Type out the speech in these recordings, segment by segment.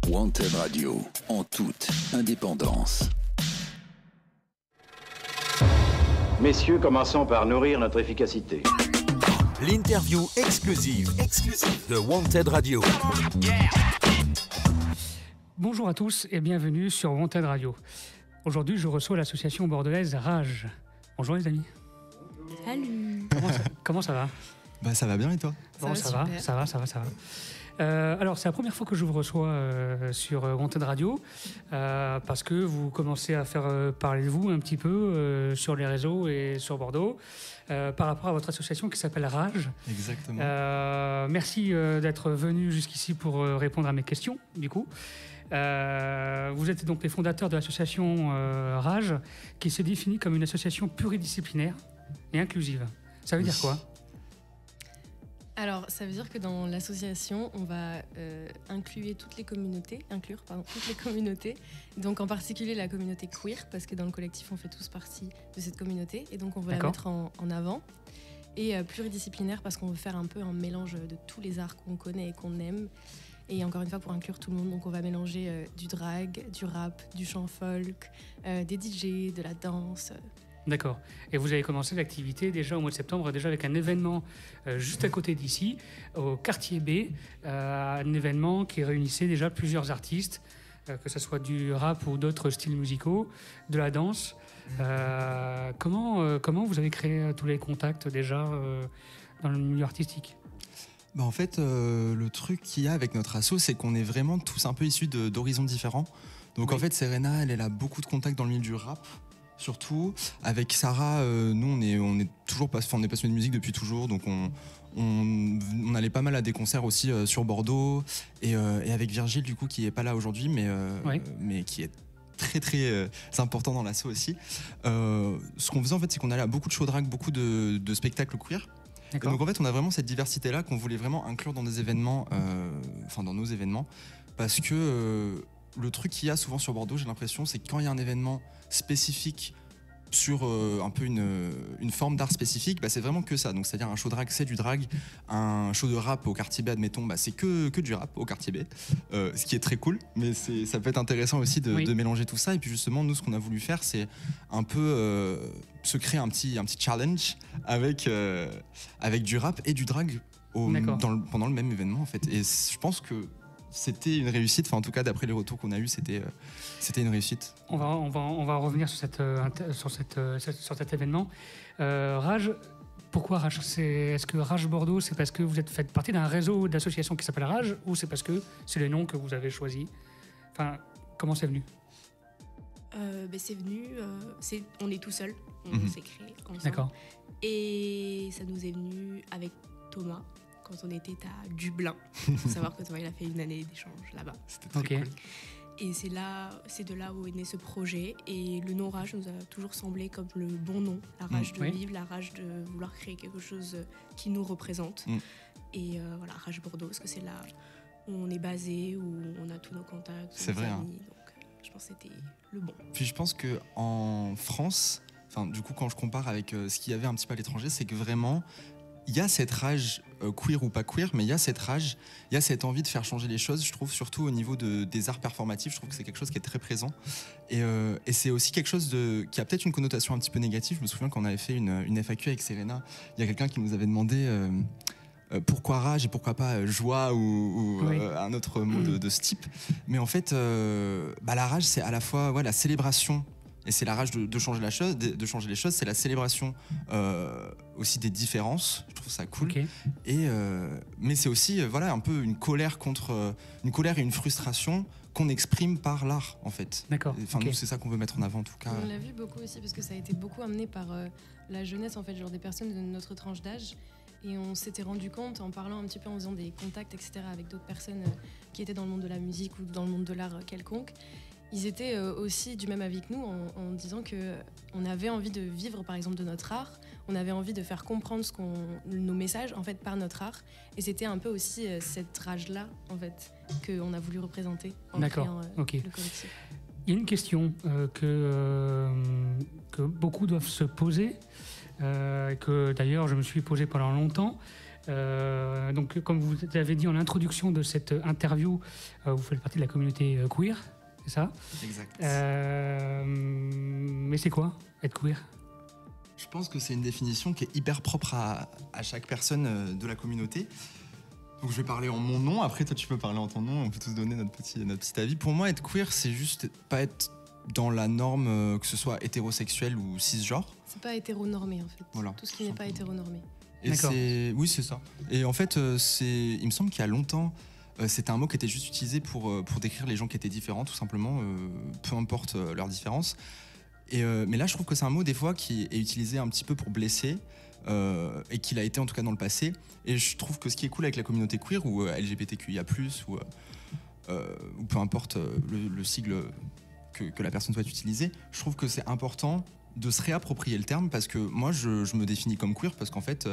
Wanted Radio, en toute indépendance. Messieurs, commençons par nourrir notre efficacité. L'interview exclusive de Wanted Radio. Bonjour à tous et bienvenue sur Wanted Radio. Aujourd'hui, je reçois l'association bordelaise Rage. Bonjour les amis. Salut. Comment ça va ? Bah ça va bien et toi ? Bon, ça va. Alors, c'est la première fois que je vous reçois sur Wanted Radio parce que vous commencez à faire parler de vous un petit peu sur les réseaux et sur Bordeaux par rapport à votre association qui s'appelle Rage. Exactement. Merci d'être venu jusqu'ici pour répondre à mes questions, du coup. Vous êtes donc les fondateurs de l'association Rage qui se définit comme une association pluridisciplinaire et inclusive. Ça veut dire quoi ? Alors, ça veut dire que dans l'association, on va inclure toutes les communautés, donc en particulier la communauté queer, parce que dans le collectif, on fait tous partie de cette communauté, et donc on veut la mettre en avant. Et pluridisciplinaire, parce qu'on veut faire un peu un mélange de tous les arts qu'on connaît et qu'on aime, et encore une fois, pour inclure tout le monde, donc on va mélanger du drag, du rap, du chant folk, des DJ, de la danse... D'accord. Et vous avez commencé l'activité déjà au mois de septembre, déjà avec un événement juste à côté d'ici, au quartier B, un événement qui réunissait déjà plusieurs artistes, que ce soit du rap ou d'autres styles musicaux, de la danse. Comment vous avez créé tous les contacts déjà dans le milieu artistique ? Bah en fait, le truc qu'il y a avec notre asso, c'est qu'on est vraiment tous un peu issus d'horizons différents. Donc oui. En fait, Serena, elle a beaucoup de contacts dans le milieu du rap. Surtout avec Sarah, nous on est passionnés de musique depuis toujours, donc on allait pas mal à des concerts aussi sur Bordeaux et avec Virgile du coup qui est pas là aujourd'hui mais qui est très très important dans l'asso aussi. Ce qu'on faisait en fait, c'est qu'on allait à beaucoup de show drag, beaucoup de spectacles queer. Et donc en fait on a vraiment cette diversité là qu'on voulait vraiment inclure dans des événements, dans nos événements, parce que le truc qu'il y a souvent sur Bordeaux, j'ai l'impression, c'est que quand il y a un événement spécifique sur un peu une forme d'art spécifique, bah c'est vraiment que ça. Donc c'est-à-dire un show drag, c'est du drag, un show de rap au quartier B, admettons, bah c'est que du rap au quartier B, ce qui est très cool, mais ça peut être intéressant aussi de mélanger tout ça. Et puis justement, nous, ce qu'on a voulu faire, c'est un peu se créer un petit challenge avec du rap et du drag pendant le même événement en fait. Et je pense que c'était une réussite, en tout cas d'après les retours qu'on a eus, c'était une réussite. On va revenir sur cet événement. Rage, pourquoi Rage ? Est-ce que Rage Bordeaux, c'est parce que vous faites partie d'un réseau d'associations qui s'appelle Rage, ou c'est parce que c'est le nom que vous avez choisi ? Enfin, comment c'est venu ? C'est venu, on est tout seul, on s'est créé ensemble. D'accord. Et ça nous est venu avec Thomas, quand on était à Dublin. Il faut savoir que Thomas, il a fait une année d'échange là-bas. C'était très cool. Et c'est de là où est né ce projet. Et le nom Rage nous a toujours semblé comme le bon nom. La rage de vivre, la rage de vouloir créer quelque chose qui nous représente. Et voilà, Rage Bordeaux, parce que c'est là où on est basé, où on a tous nos contacts, c'est vrai, amis. Donc je pense que c'était le bon. Puis je pense qu'en France, du coup, quand je compare avec ce qu'il y avait un petit peu à l'étranger, c'est que vraiment, il y a cette rage queer ou pas queer, mais il y a cette rage, il y a cette envie de faire changer les choses, je trouve, surtout au niveau des arts performatifs. Je trouve que c'est quelque chose qui est très présent. Et c'est aussi quelque chose qui a peut-être une connotation un petit peu négative. Je me souviens quand on avait fait une FAQ avec Serena, il y a quelqu'un qui nous avait demandé pourquoi rage et pourquoi pas joie ou un autre mot de ce type. Mais en fait, la rage, c'est à la fois la célébration. Et c'est la rage de changer les choses, c'est la célébration aussi des différences. Je trouve ça cool. Okay. Mais c'est aussi un peu une colère et une frustration qu'on exprime par l'art en fait. D'accord. Nous, c'est ça qu'on veut mettre en avant en tout cas. On l'a vu beaucoup aussi parce que ça a été beaucoup amené par la jeunesse en fait, genre des personnes de notre tranche d'âge. Et on s'était rendu compte en parlant un petit peu, en faisant des contacts, etc. avec d'autres personnes qui étaient dans le monde de la musique ou dans le monde de l'art quelconque. Ils étaient aussi du même avis que nous en disant qu'on avait envie de vivre par exemple de notre art, on avait envie de faire comprendre nos messages en fait par notre art, et c'était un peu aussi cette rage-là en fait qu'on a voulu représenter en créant le collectif. Il y a une question que beaucoup doivent se poser, que d'ailleurs je me suis posée pendant longtemps. Donc, comme vous avez dit en introduction de cette interview, vous faites partie de la communauté queer, c'est ça? Exact. Mais c'est quoi être queer? Je pense que c'est une définition qui est hyper propre à chaque personne de la communauté. Donc je vais parler en mon nom, après toi tu peux parler en ton nom, on peut tous donner notre petit avis. Pour moi, être queer, c'est juste pas être dans la norme, que ce soit hétérosexuel ou cisgenre. C'est pas hétéronormé en fait, voilà, tout ce qui n'est pas hétéronormé. Et oui, c'est ça. Et en fait, il me semble qu'il y a longtemps, c'était un mot qui était juste utilisé pour décrire les gens qui étaient différents, tout simplement, peu importe leurs différences. Mais là, je trouve que c'est un mot, des fois, qui est utilisé un petit peu pour blesser, et qu'il a été en tout cas dans le passé. Et je trouve que ce qui est cool avec la communauté queer, ou LGBTQIA+, ou peu importe le sigle que la personne souhaite utiliser, je trouve que c'est important de se réapproprier le terme, parce que moi je me définis comme queer parce qu'en fait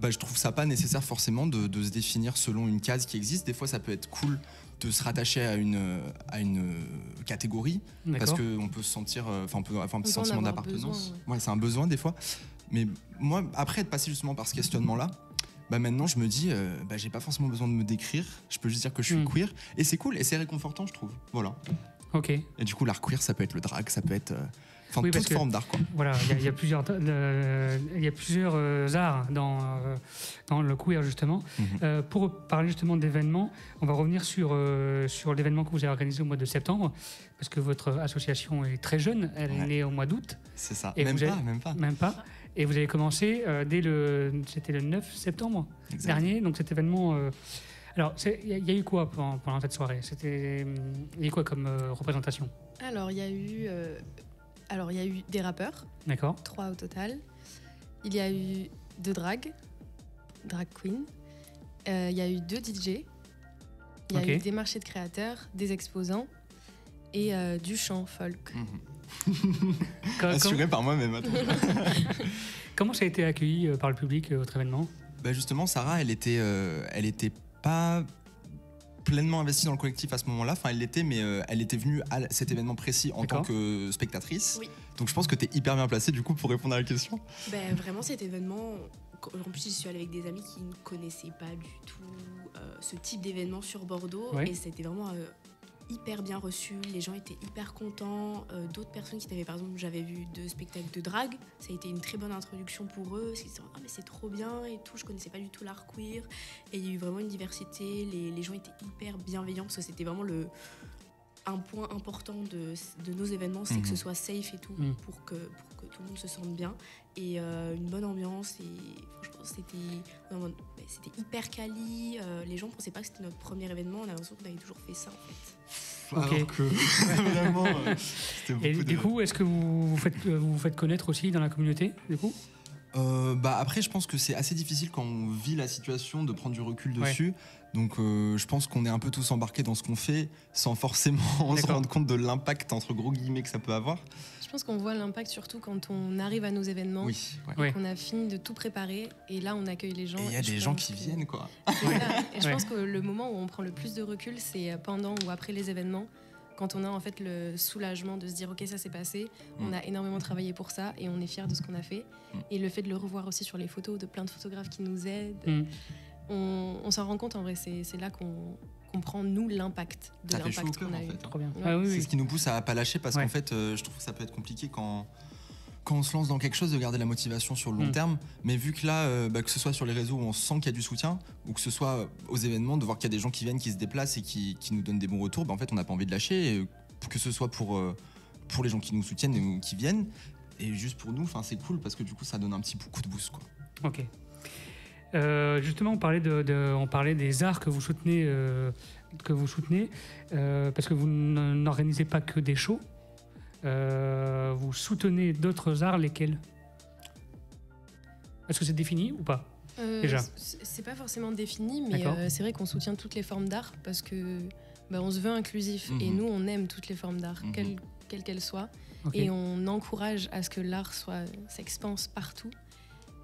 je trouve ça pas nécessaire forcément de se définir selon une case qui existe. Des fois ça peut être cool de se rattacher à une catégorie, parce qu'on peut se sentir, on peut avoir un petit sentiment d'appartenance. Ouais, c'est un besoin des fois. Mais moi, après être passé justement par ce questionnement là, maintenant je me dis j'ai pas forcément besoin de me décrire, je peux juste dire que je suis queer, et c'est cool et c'est réconfortant, je trouve. Voilà. Ok. Et du coup l'art queer, ça peut être le drag, ça peut être toute forme d'art, quoi. Voilà, il y a plusieurs arts dans le queer, justement. Pour parler justement d'événements, on va revenir sur l'événement que vous avez organisé au mois de septembre, parce que votre association est très jeune, elle est née au mois d'août. C'est ça, et même pas. Et vous avez commencé c'était le 9 septembre dernier, donc cet événement... Alors, il y a eu quoi pendant cette soirée? Il y a eu quoi comme représentation? Alors, il y a eu des rappeurs. D'accord. 3 au total. Il y a eu 2 drag queens. Il y a eu 2 DJ. Il y a eu des marchés de créateurs, des exposants et du chant folk. Assuré par moi-même. Comment ça a été accueilli par le public, votre événement? Justement, Sarah, elle était pas pleinement investie dans le collectif à ce moment-là. Enfin, elle l'était, mais elle était venue à cet événement précis en tant que spectatrice. Oui. Donc je pense que tu es hyper bien placée du coup pour répondre à la question. Vraiment, cet événement, en plus j'y suis allée avec des amis qui ne connaissaient pas du tout ce type d'événement sur Bordeaux. Oui. Et c'était vraiment hyper bien reçu, les gens étaient hyper contents. D'autres personnes qui avaient, par exemple, j'avais vu 2 spectacles de drague, ça a été une très bonne introduction pour eux, parce qu'ils disaient mais c'est trop bien et tout, je connaissais pas du tout l'art queer, et il y a eu vraiment une diversité, les gens étaient hyper bienveillants, parce que c'était vraiment un point important de nos événements, c'est que ce soit safe et tout, pour que tout le monde se sente bien, et une bonne ambiance, et franchement c'était hyper quali, les gens ne pensaient pas que c'était notre premier événement, on a l'impression qu'on avait toujours fait ça en fait. Alors que vraiment, c'était beaucoup. Et du coup, est-ce que vous vous faites connaître aussi dans la communauté, du coup? Après, je pense que c'est assez difficile quand on vit la situation de prendre du recul dessus. Donc, je pense qu'on est un peu tous embarqués dans ce qu'on fait sans forcément se rendre compte de l'impact, entre gros guillemets, que ça peut avoir. Je pense qu'on voit l'impact surtout quand on arrive à nos événements, qu'on a fini de tout préparer, et là on accueille les gens. Et il y a des gens qui viennent, quoi. Et je pense que le moment où on prend le plus de recul, c'est pendant ou après les événements, quand on a en fait le soulagement de se dire ok, ça s'est passé, on a énormément travaillé pour ça et on est fiers de ce qu'on a fait. Et le fait de le revoir aussi sur les photos de plein de photographes qui nous aident, on s'en rend compte en vrai, c'est là qu'on comprend nous l'impact de l'impact qu'on a eu. Trop bien. C'est ce qui nous pousse à pas lâcher, parce qu'en fait je trouve que ça peut être compliqué quand on se lance dans quelque chose, de garder la motivation sur le long terme, mais vu que là que ce soit sur les réseaux où on sent qu'il y a du soutien, ou que ce soit aux événements, de voir qu'il y a des gens qui viennent, qui se déplacent et qui nous donnent des bons retours, en fait on n'a pas envie de lâcher, et que ce soit pour les gens qui nous soutiennent et qui viennent, et juste pour nous, c'est cool, parce que du coup ça donne un petit coup de boost, quoi. Ok. Justement, on parlait des arts que vous soutenez, parce que vous n'organisez pas que des shows. Vous soutenez d'autres arts, lesquels? Est-ce que c'est défini ou pas déjà? C'est pas forcément défini, mais c'est vrai qu'on soutient toutes les formes d'art, parce que on se veut inclusif, et nous on aime toutes les formes d'art, quelles qu'elles soient, et on encourage à ce que l'art s'expanse partout.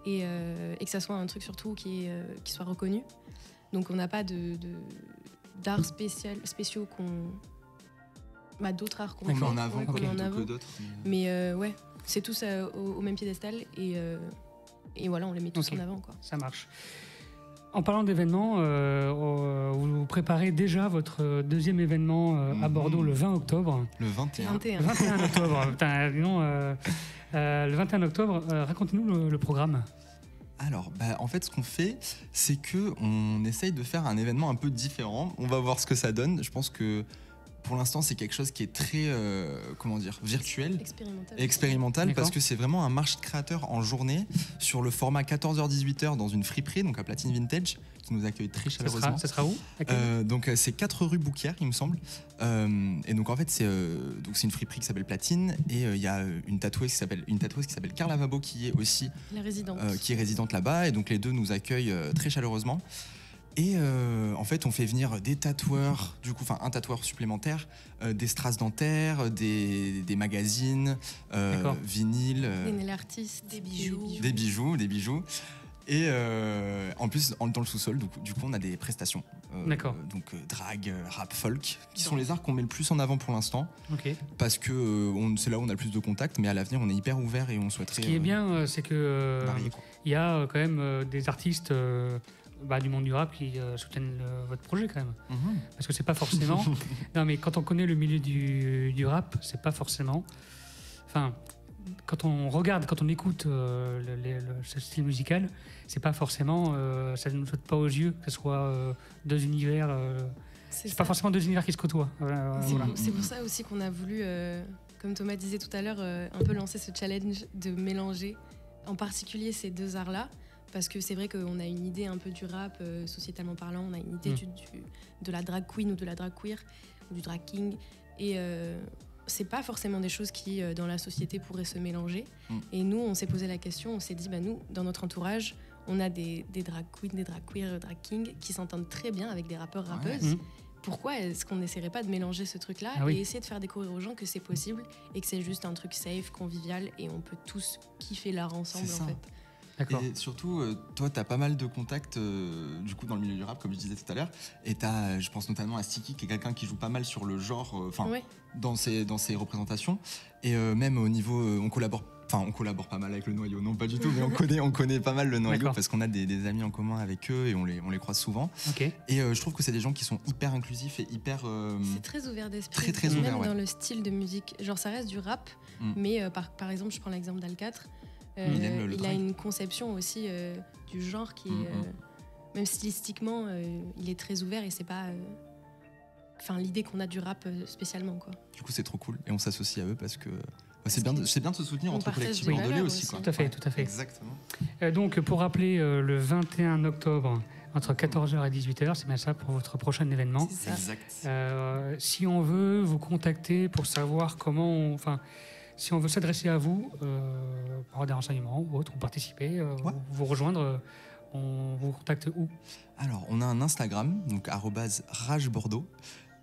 Et que ça soit un truc surtout qui soit reconnu. Donc on n'a pas d'arts spéciaux d'autres arts qu'on met en avant que d'autres. Mais c'est tous au même piédestal, et voilà, on les met tous en avant, quoi. Ça marche. En parlant d'événements, vous préparez déjà votre deuxième événement à Bordeaux le 20 octobre. Le 21. Le 21 octobre. Putain, non, le 21 octobre, racontez-nous le programme. Alors, en fait, ce qu'on fait, c'est qu'on essaye de faire un événement un peu différent. On va voir ce que ça donne. Je pense que pour l'instant, c'est quelque chose qui est très, virtuel. Expérimental parce que c'est vraiment un marché de créateurs en journée sur le format 14h-18h dans une friperie, donc à Platine Vintage, qui nous accueille très chaleureusement. Ça sera où? Donc c'est 4 rue Bouquière, il me semble. Et donc en fait, c'est une friperie qui s'appelle Platine et il y a une tatoueuse qui s'appelle Carla Vabo qui est aussi qui est résidente là-bas. Et donc les deux nous accueillent très chaleureusement. Et en fait, on fait venir des tatoueurs, un tatoueur supplémentaire, des strass dentaires, des magazines, vinyles, des nail artistes, des bijoux. Et en plus, dans le sous-sol, du coup, on a des prestations. Donc drag, rap, folk, qui sont les arts qu'on met le plus en avant pour l'instant. Parce que c'est là où on a le plus de contacts, mais à l'avenir, on est hyper ouvert et on souhaiterait. Ce qui est bien, c'est que il y a quand même des artistes. Du monde du rap qui soutiennent votre projet quand même. Parce que c'est pas forcément... non mais quand on connaît le milieu du rap, c'est pas forcément... Enfin, quand on regarde, quand on écoute ce style musical, c'est pas forcément... ça ne nous saute pas aux yeux que ce soit deux univers... c'est pas forcément deux univers qui se côtoient. C'est pour ça aussi qu'on a voulu, comme Thomas disait tout à l'heure, un peu lancer ce challenge de mélanger en particulier ces deux arts-là. Parce que c'est vrai qu'on a une idée un peu du rap, sociétalement parlant, on a une idée de la drag queen ou de la drag queer, ou du drag king. Et c'est pas forcément des choses qui, dans la société, pourraient se mélanger. Et nous, on s'est posé la question, on s'est dit, nous, dans notre entourage, on a des drag queens, des drag queer, drag kings qui s'entendent très bien avec des rappeurs, rappeuses. Pourquoi est-ce qu'on n'essaierait pas de mélanger ce truc-là et essayer de faire découvrir aux gens que c'est possible et que c'est juste un truc safe, convivial et on peut tous kiffer l'art ensemble, en fait. D'accord. Et surtout, toi, tu as pas mal de contacts du coup dans le milieu du rap, comme je disais tout à l'heure. Et je pense notamment à Sticky, qui est quelqu'un qui joue pas mal sur le genre, dans ses représentations. Et même au niveau, on collabore pas mal avec le Noyau, non pas du tout, mais on connaît pas mal le Noyau parce qu'on a des amis en commun avec eux et on les croise souvent. Et je trouve que c'est des gens qui sont hyper inclusifs et hyper... c'est très ouvert d'esprit. Très ouvert, même dans le style de musique. Genre ça reste du rap, mais par exemple, je prends l'exemple d'Al4. Il a une conception aussi du genre qui est, même stylistiquement, il est très ouvert et c'est pas l'idée qu'on a du rap spécialement, quoi. Du coup, c'est trop cool et on s'associe à eux parce que c'est bien de se soutenir entre collectifs bordelais aussi, quoi. Tout à fait. Exactement. Donc, pour rappeler, le 21 octobre, entre 14h et 18h, c'est bien ça pour votre prochain événement. C'est ça. Exact. Si on veut vous contacter pour savoir comment si on veut s'adresser à vous, pour avoir des renseignements ou autre, ou participer, vous rejoindre, on vous contacte où? Alors, on a un Instagram, donc @ragebordeaux,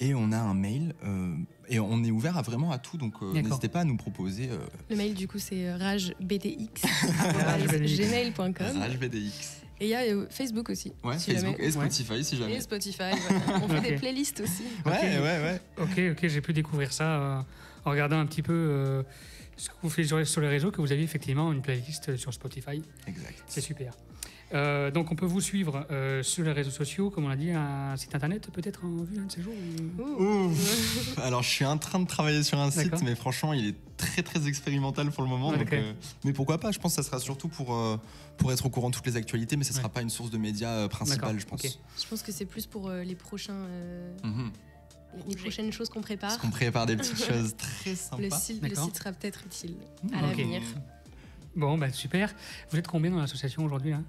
et on a un mail, et on est ouvert à tout, donc n'hésitez pas à nous proposer. Le mail, du coup, c'est ragebdx@gmail.com. ragebdx. Et il y a Facebook aussi. Ouais, Facebook et Spotify si jamais. Et Spotify, voilà. On fait des playlists aussi. Ouais. Ok, j'ai pu découvrir ça en regardant un petit peu ce que vous faites sur les réseaux, que vous avez effectivement une playlist sur Spotify. Exact. C'est super. Donc on peut vous suivre sur les réseaux sociaux, comme on l'a dit, un site internet peut-être en vue un de ces jours Alors je suis en train de travailler sur un site, mais franchement il est très expérimental pour le moment. Donc, mais pourquoi pas, je pense que ça sera surtout pour être au courant de toutes les actualités, mais ça ne sera pas une source de médias principale, je pense. Je pense que c'est plus pour les prochains... Les prochaines choses qu'on prépare. Parce qu'on prépare des petites choses très sympas. Le site sera peut-être utile à l'avenir. Bon, super. Vous êtes combien dans l'association aujourd'hui là?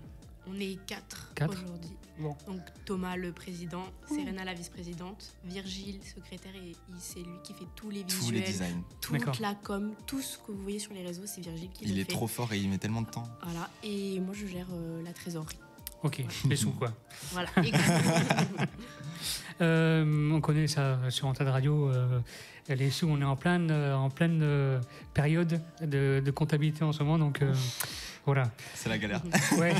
On est 4 aujourd'hui. Bon. Donc Thomas le président, Serena la vice-présidente, Virgile secrétaire et c'est lui qui fait tous les visuels, tous les designs, toute la com, tout ce que vous voyez sur les réseaux, c'est Virgile qui le fait. Il est trop fort et il met tellement de temps. Voilà, et moi je gère la trésorerie. Ok, les sous quoi. Voilà, exactement. On connaît ça sur Wanted Radio. Les sous, on est en pleine période de comptabilité en ce moment, donc voilà. C'est la galère. Ouais.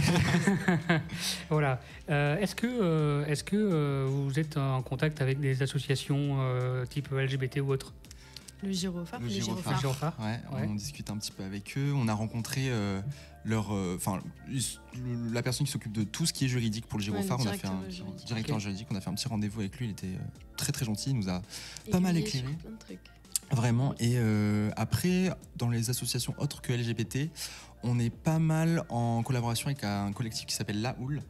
Voilà. Est-ce que vous êtes en contact avec des associations type LGBT ou autre? Le gyrophare. Le gyrophare. Ouais, on discute un petit peu avec eux. On a rencontré la personne qui s'occupe de tout ce qui est juridique pour le gyrophare. On a fait un directeur juridique. On a fait un petit rendez-vous avec lui. Il était très très gentil. Il nous a pas mal éclairé. Plein de trucs. Vraiment. Et après, dans les associations autres que LGBT, on est pas mal en collaboration avec un collectif qui s'appelle La Houle.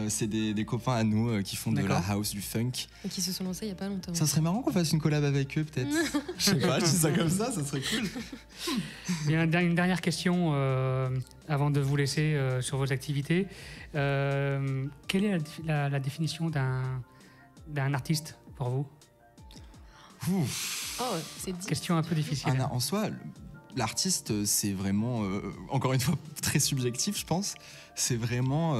C'est des copains à nous qui font de la house, du funk. Et qui se sont lancés il n'y a pas longtemps. Ça serait marrant qu'on fasse une collab avec eux, peut-être. Je sais pas, je dis ça comme ça serait cool. Bien, une dernière question avant de vous laisser sur vos activités. Quelle est la définition d'un artiste pour vous? C'est dit. Question un peu difficile. En soi, l'artiste, c'est vraiment, encore une fois, très subjectif, je pense. C'est vraiment...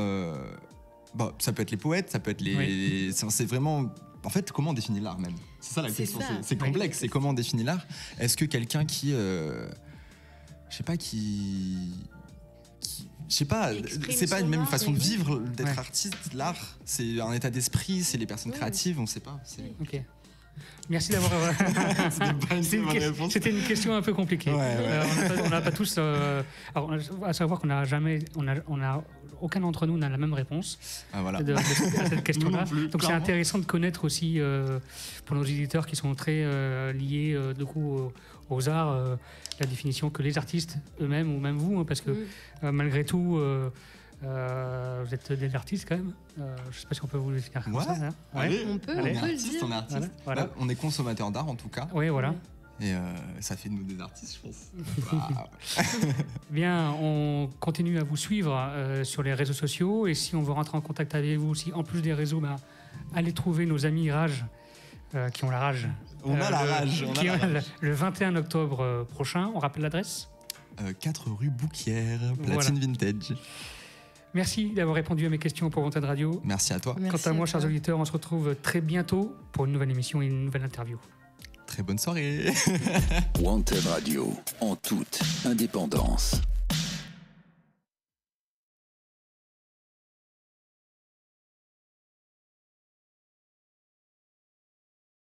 ça peut être les poètes, ça peut être les... C'est vraiment... En fait, comment on définit l'art même? C'est ça la question. C'est complexe. C'est comment on définit l'art? Est-ce que quelqu'un qui... je sais pas, c'est pas une même façon de vivre, d'être artiste. L'art, c'est un état d'esprit, c'est les personnes créatives, on sait pas. Ok. Merci d'avoir. C'était une question un peu compliquée. On n'a pas tous. À savoir qu'on n'a jamais. Aucun d'entre nous n'a la même réponse à cette question-là. Donc c'est intéressant de connaître aussi pour nos éditeurs qui sont très liés aux arts, la définition que les artistes eux-mêmes ou même vous, parce que malgré tout. Vous êtes des artistes quand même. Je ne sais pas si on peut vous le définir comme ça. Hein. On peut le dire. On est artiste. Voilà. On est consommateur d'art en tout cas. Oui, voilà. Et ça fait de nous des artistes, je pense. Bien, on continue à vous suivre sur les réseaux sociaux. Et si on veut rentrer en contact avec vous aussi, en plus des réseaux, allez trouver nos amis Rage qui ont la rage. On a la rage. Le 21 octobre prochain. On rappelle l'adresse 4 rue Bouquière, Platine Vintage. Merci d'avoir répondu à mes questions pour Wanted Radio. Merci à toi. Quant à moi, chers auditeurs, on se retrouve très bientôt pour une nouvelle émission et une nouvelle interview. Très bonne soirée. Wanted Radio, en toute indépendance.